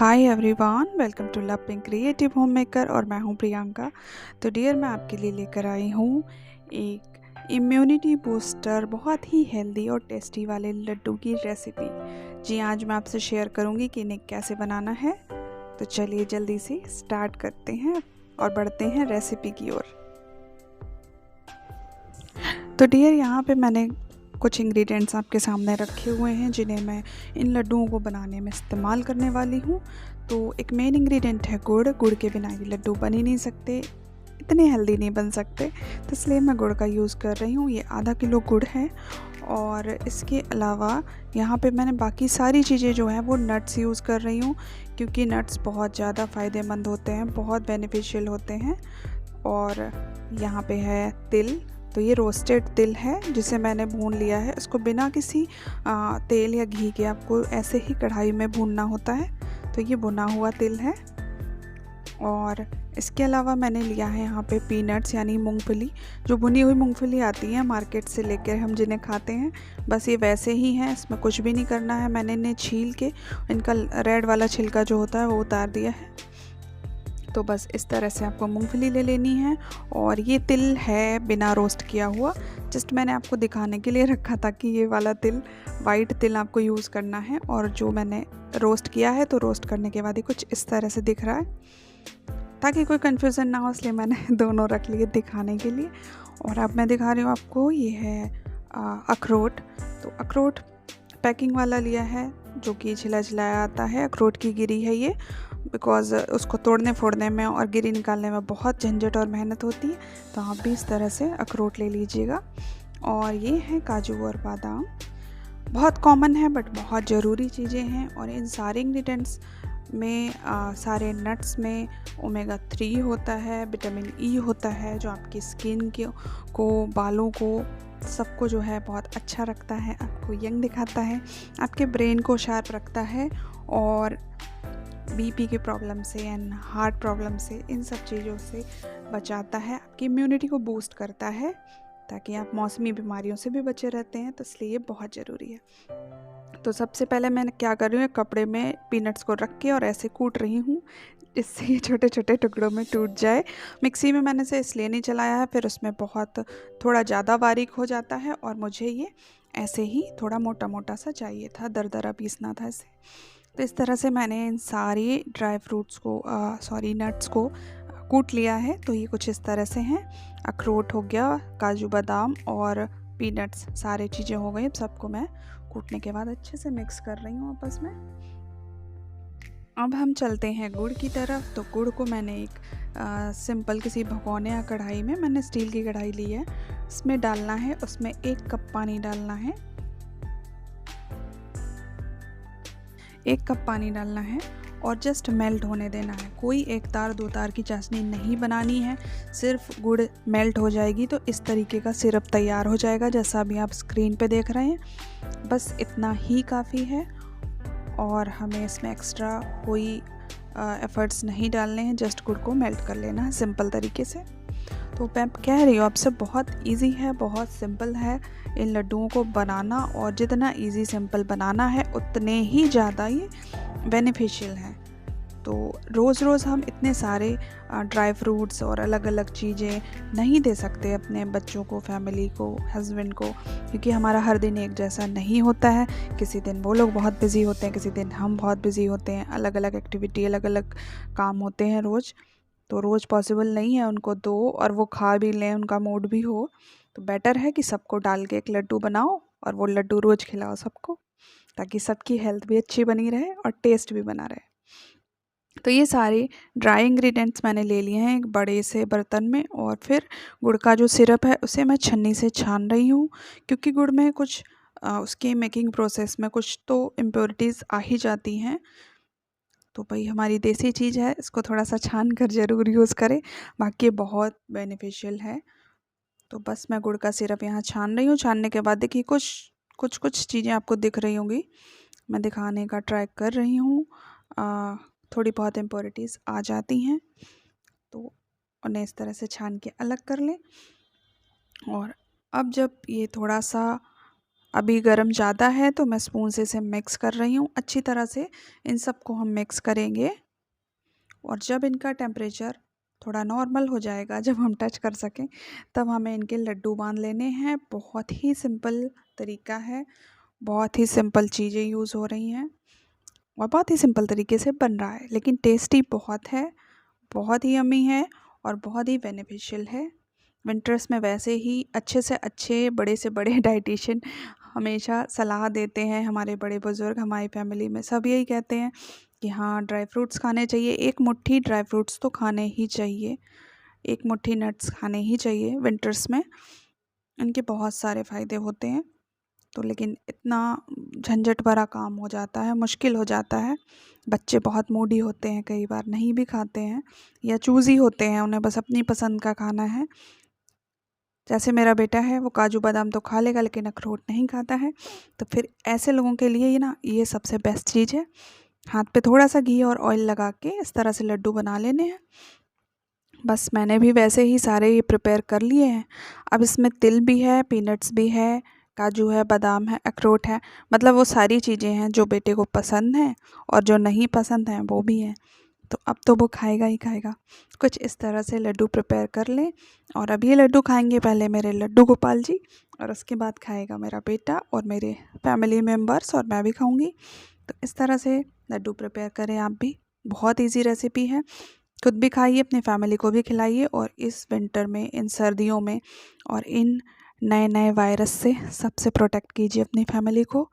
Hi everyone, welcome to loving creative home maker और मैं हूं प्रियंका। तो डियर, मैं आपके लिए लेकर आई हूं एक इम्यूनिटी बूस्टर बहुत ही हेल्दी और टेस्टी वाले लड्डू की रेसिपी। जी, आज मैं आपसे शेयर करूंगी कि इन्हें कैसे बनाना है। तो चलिए जल्दी से स्टार्ट करते हैं और बढ़ते हैं रेसिपी की ओर। तो डियर, यहाँ पे मैंने कुछ इंग्रेडिएंट्स आपके सामने रखे हुए हैं जिन्हें मैं इन लड्डुओं को बनाने में इस्तेमाल करने वाली हूँ। तो एक मेन इंग्रेडिएंट है गुड़। गुड़ के बिना ये लड्डू बन ही नहीं सकते, इतने हेल्दी नहीं बन सकते, तो इसलिए मैं गुड़ का यूज़ कर रही हूँ। ये आधा किलो गुड़ है। और इसके अलावा यहाँ पे मैंने बाकी सारी चीज़ें जो हैं वो नट्स यूज़ कर रही हूँ, क्योंकि नट्स बहुत ज़्यादा फ़ायदेमंद होते हैं, बहुत बेनिफिशियल होते हैं। और यहाँ पे है तिल। तो ये रोस्टेड तिल है जिसे मैंने भून लिया है। इसको बिना किसी तेल या घी के आपको ऐसे ही कढ़ाई में भूनना होता है। तो ये भुना हुआ तिल है। और इसके अलावा मैंने लिया है यहाँ पे पीनट्स यानी मूंगफली। जो भुनी हुई मूंगफली आती है मार्केट से लेकर हम जिन्हें खाते हैं, बस ये वैसे ही हैं, इसमें कुछ भी नहीं करना है। मैंने इन्हें छील के इनका रेड वाला छिलका जो होता है वो उतार दिया है। तो बस इस तरह से आपको मूंगफली ले लेनी है। और ये तिल है बिना रोस्ट किया हुआ, जस्ट मैंने आपको दिखाने के लिए रखा था कि ये वाला तिल, वाइट तिल आपको यूज़ करना है। और जो मैंने रोस्ट किया है, तो रोस्ट करने के बाद ही कुछ इस तरह से दिख रहा है, ताकि कोई कन्फ्यूज़न ना हो, इसलिए मैंने दोनों रख लिए दिखाने के लिए। और अब मैं दिखा रही हूँ आपको, ये है अखरोट। तो अखरोट पैकिंग वाला लिया है, जो कि छिला छिलाया आता है। अखरोट की गिरी है ये, बिकॉज़ उसको तोड़ने फोड़ने में और गिरी निकालने में बहुत झंझट और मेहनत होती है। तो आप भी इस तरह से अखरोट ले लीजिएगा। और ये है काजू और बादाम। बहुत कॉमन है बट बहुत ज़रूरी चीज़ें हैं। और इन सारे इंग्रेडिएंट्स में सारे नट्स में ओमेगा 3 होता है, विटामिन ई होता है, जो आपकी स्किन को बालों को सबको जो है बहुत अच्छा रखता है, आपको यंग दिखाता है, आपके ब्रेन को शार्प रखता है, और बीपी के प्रॉब्लम से एंड हार्ट प्रॉब्लम से, इन सब चीज़ों से बचाता है, आपकी इम्यूनिटी को बूस्ट करता है, ताकि आप मौसमी बीमारियों से भी बचे रहते हैं। तो इसलिए ये बहुत ज़रूरी है। तो सबसे पहले मैं क्या कर रही हूँ, कपड़े में पीनट्स को रख के और ऐसे कूट रही हूँ जिससे ये छोटे छोटे टुकड़ों में टूट जाए। मिक्सी में मैंने इसे इसलिए नहीं चलाया है, फिर उसमें बहुत थोड़ा ज़्यादा बारीक हो जाता है, और मुझे ये ऐसे ही थोड़ा मोटा मोटा सा चाहिए था, दरदरा पीसना था इसे। तो इस तरह से मैंने इन सारी ड्राई फ्रूट्स को नट्स को कूट लिया है। तो ये कुछ इस तरह से हैं। अखरोट हो गया, काजू बादाम और पीनट्स, सारी चीज़ें हो गई। सबको मैं कूटने के बाद अच्छे से मिक्स कर रही हूँ आपस में। अब हम चलते हैं गुड़ की तरफ। तो गुड़ को मैंने एक सिंपल किसी भगोने या कढ़ाई में, मैंने स्टील की कढ़ाई ली है, इसमें डालना है। उसमें 1 कप पानी डालना है, 1 कप पानी डालना है, और जस्ट मेल्ट होने देना है। कोई 1 तार 2 तार की चाशनी नहीं बनानी है, सिर्फ गुड़ मेल्ट हो जाएगी तो इस तरीके का सिरप तैयार हो जाएगा, जैसा अभी आप स्क्रीन पे देख रहे हैं। बस इतना ही काफ़ी है, और हमें इसमें एक्स्ट्रा कोई एफर्ट्स नहीं डालने हैं, जस्ट गुड़ को मेल्ट कर लेना है सिंपल तरीके से। तो मैं कह रही हूँ आपसे, बहुत इजी है, बहुत सिंपल है इन लड्डुओं को बनाना, और जितना इजी सिंपल बनाना है उतने ही ज़्यादा ये बेनिफिशियल है। तो रोज़ रोज़ हम इतने सारे ड्राई फ्रूट्स और अलग अलग चीज़ें नहीं दे सकते अपने बच्चों को, फैमिली को, हस्बैंड को, क्योंकि हमारा हर दिन एक जैसा नहीं होता है। किसी दिन वो लोग बहुत बिज़ी होते हैं, किसी दिन हम बहुत बिज़ी होते हैं, अलग अलग एक्टिविटी, अलग अलग काम होते हैं रोज़। तो रोज़ पॉसिबल नहीं है उनको दो और वो खा भी लें, उनका मूड भी हो। तो बेटर है कि सबको डाल के एक लड्डू बनाओ, और वो लड्डू रोज़ खिलाओ सबको, ताकि सबकी हेल्थ भी अच्छी बनी रहे और टेस्ट भी बना रहे। तो ये सारे ड्राई इंग्रेडिएंट्स मैंने ले लिए हैं एक बड़े से बर्तन में, और फिर गुड़ का जो सिरप है उसे मैं छन्नी से छान रही हूँ, क्योंकि गुड़ में कुछ उसके मेकिंग प्रोसेस में कुछ तो इम्प्योरिटीज़ आ ही जाती हैं। तो भाई, हमारी देसी चीज़ है, इसको थोड़ा सा छान कर ज़रूर यूज़ करें, बाकी बहुत बेनिफिशियल है। तो बस मैं गुड़ का सिरप यहाँ छान रही हूँ। छानने के बाद देखिए कुछ चीज़ें आपको दिख रही होंगी, मैं दिखाने का ट्राई कर रही हूँ। थोड़ी बहुत इम्प्योरिटीज़ आ जाती हैं, तो उन्हें इस तरह से छान के अलग कर लें। और अब जब ये थोड़ा सा अभी गर्म ज़्यादा है तो मैं स्पून से इसे मिक्स कर रही हूँ अच्छी तरह से। इन सबको हम मिक्स करेंगे और जब इनका टेम्परेचर थोड़ा नॉर्मल हो जाएगा, जब हम टच कर सकें, तब हमें इनके लड्डू बांध लेने हैं। बहुत ही सिंपल तरीका है, बहुत ही सिंपल चीज़ें यूज़ हो रही हैं और बहुत ही सिंपल तरीके से बन रहा है, लेकिन टेस्टी बहुत है, बहुत ही यम्मी है और बहुत ही बेनिफिशियल है। विंटर्स में वैसे ही अच्छे से अच्छे, बड़े से बड़े डाइटिशियन हमेशा सलाह देते हैं, हमारे बड़े बुज़ुर्ग, हमारी फैमिली में सब यही कहते हैं कि हाँ, ड्राई फ्रूट्स खाने चाहिए। एक मुट्ठी ड्राई फ्रूट्स तो खाने ही चाहिए, एक मुट्ठी नट्स खाने ही चाहिए विंटर्स में। इनके बहुत सारे फ़ायदे होते हैं। तो लेकिन इतना झंझट भरा काम हो जाता है, मुश्किल हो जाता है। बच्चे बहुत मूडी होते हैं, कई बार नहीं भी खाते हैं या चूज़ी होते हैं, उन्हें बस अपनी पसंद का खाना है। जैसे मेरा बेटा है, वो काजू बादाम तो खा लेगा लेकिन अखरोट नहीं खाता है। तो फिर ऐसे लोगों के लिए ये सबसे बेस्ट चीज़ है। हाथ पे थोड़ा सा घी और ऑयल लगा के इस तरह से लड्डू बना लेने हैं। बस मैंने भी वैसे ही सारे ये प्रिपेयर कर लिए हैं। अब इसमें तिल भी है, पीनट्स भी है, काजू है, बादाम है, अखरोट है, मतलब वो सारी चीज़ें हैं जो बेटे को पसंद हैं और जो नहीं पसंद हैं वो भी हैं। तो अब तो वो खाएगा ही खाएगा। कुछ इस तरह से लड्डू प्रिपेयर कर लें और अब ये लड्डू खाएंगे पहले मेरे लड्डू गोपाल जी और उसके बाद खाएगा मेरा बेटा और मेरे फैमिली मेम्बर्स और मैं भी खाऊंगी। तो इस तरह से लड्डू प्रिपेयर करें आप भी। बहुत इजी रेसिपी है, खुद भी खाइए, अपनी फैमिली को भी खिलाइए और इस विंटर में, इन सर्दियों में और इन नए नए वायरस से सबसे प्रोटेक्ट कीजिए अपनी फैमिली को।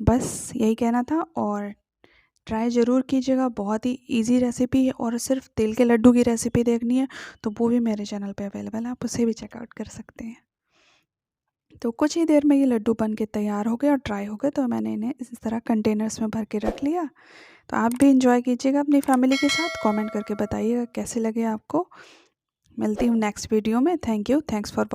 बस यही कहना था और ट्राई ज़रूर कीजिएगा। बहुत ही इजी रेसिपी है और सिर्फ तिल के लड्डू की रेसिपी देखनी है तो वो भी मेरे चैनल पे अवेलेबल है, आप उसे भी चेकआउट कर सकते हैं। तो कुछ ही देर में ये लड्डू बन के तैयार हो गए और ड्राई हो गए, तो मैंने इन्हें इस तरह कंटेनर्स में भर के रख लिया। तो आप भी इंजॉय कीजिएगा अपनी फैमिली के साथ, कमेंट करके बताइएगा कैसे लगे आपको। मिलती हूँ नेक्स्ट वीडियो में। Thank you, thanks for watching.